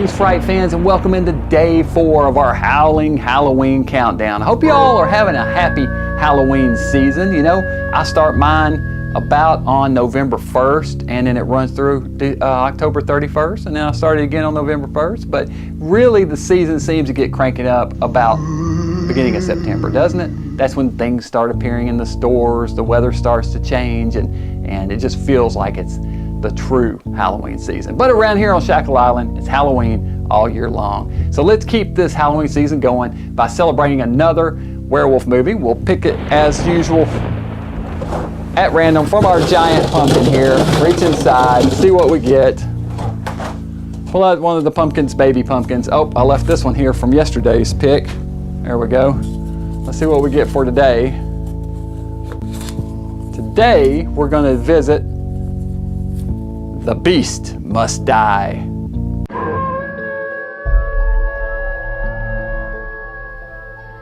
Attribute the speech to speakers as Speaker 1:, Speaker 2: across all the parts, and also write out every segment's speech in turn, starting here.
Speaker 1: Greetings, Fright fans, and welcome into day 4 of our Howling Halloween countdown. I hope you all are having a happy Halloween season. You know, I start mine about on November 1st, and then it runs through October 31st, and then I start it again on November 1st. But really, the season seems to get cranking up about beginning of September, doesn't it? That's when things start appearing in the stores, the weather starts to change, and it just feels like it's the true Halloween season. But around here on Shackle Island, it's Halloween all year long. So let's keep this Halloween season going by celebrating another werewolf movie. We'll pick it as usual at random from our giant pumpkin here. Reach inside and see what we get. Pull out one of the pumpkins, baby pumpkins. Oh, I left this one here from yesterday's pick. There we go. Let's see what we get for today. Today, we're going to visit The Beast Must Die.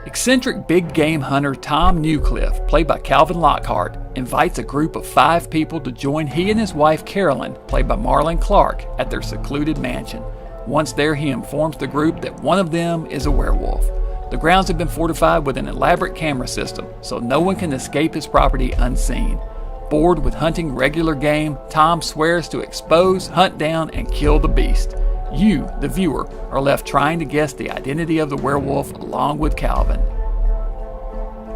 Speaker 1: Eccentric big game hunter Tom Newcliffe, played by Calvin Lockhart, invites a group of 5 people to join he and his wife Carolyn, played by Marlon Clark, at their secluded mansion. Once there, he informs the group that one of them is a werewolf. The grounds have been fortified with an elaborate camera system, so no one can escape his property unseen. Bored with hunting regular game, Tom swears to expose, hunt down, and kill the beast. You, the viewer, are left trying to guess the identity of the werewolf along with Calvin.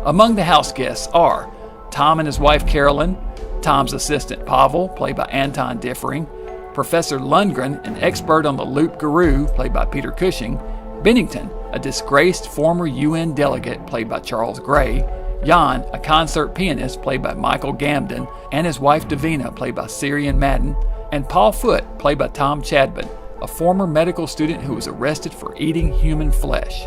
Speaker 1: Among the house guests are Tom and his wife Carolyn, Tom's assistant Pavel, played by Anton Differing, Professor Lundgren, an expert on the loop guru, played by Peter Cushing, Bennington, a disgraced former UN delegate, played by Charles Gray, Jan, a concert pianist, played by Michael Gamden, and his wife Davina, played by Syrian Madden, and Paul Foote, played by Tom Chadbin, a former medical student who was arrested for eating human flesh.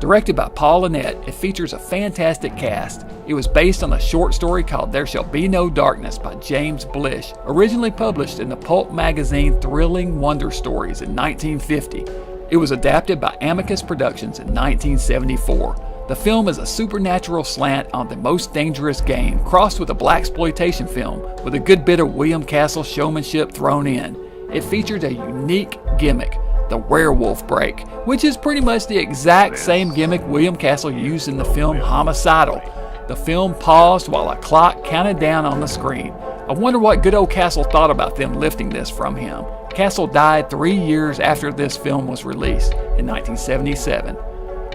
Speaker 1: Directed by Paul Annette, it features a fantastic cast. It was based on a short story called There Shall Be No Darkness by James Blish, originally published in the pulp magazine Thrilling Wonder Stories in 1950. It was adapted by Amicus Productions in 1974. The film is a supernatural slant on The Most Dangerous Game, crossed with a blaxploitation film, with a good bit of William Castle showmanship thrown in. It featured a unique gimmick, the werewolf break, which is pretty much the exact same gimmick William Castle used in the film Homicidal. The film paused while a clock counted down on the screen. I wonder what good old Castle thought about them lifting this from him. Castle died 3 years after this film was released in 1977.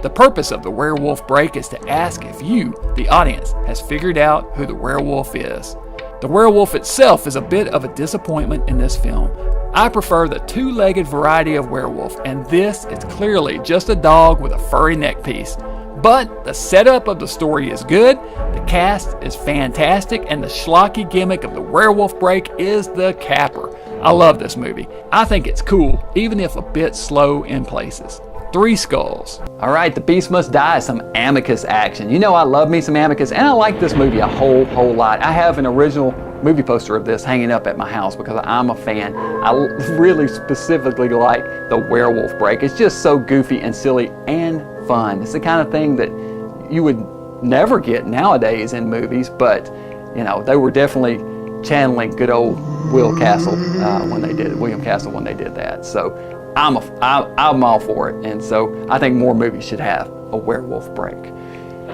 Speaker 1: The purpose of the werewolf break is to ask if you, the audience, has figured out who the werewolf is. The werewolf itself is a bit of a disappointment in this film. I prefer the 2-legged variety of werewolf, and this is clearly just a dog with a furry neckpiece. But the setup of the story is good, the cast is fantastic, and the schlocky gimmick of the werewolf break is the capper. I love this movie. I think it's cool, even if a bit slow in places. 3 skulls. All right, The Beast Must Die, some Amicus action. You know I love me some Amicus, and I like this movie a whole lot. I have an original movie poster of this hanging up at my house because I'm a fan. I really specifically like the werewolf break. It's just so goofy and silly and fun. It's the kind of thing that you would never get nowadays in movies, but you know, they were definitely channeling good old William Castle when they did that. So I'm all for it, and so I think more movies should have a werewolf break.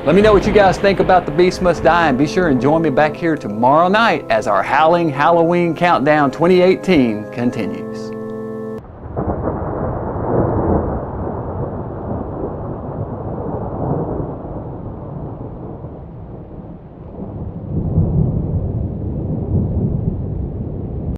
Speaker 1: Let me know what you guys think about The Beast Must Die, and be sure and join me back here tomorrow night as our Howling Halloween Countdown 2018 continues.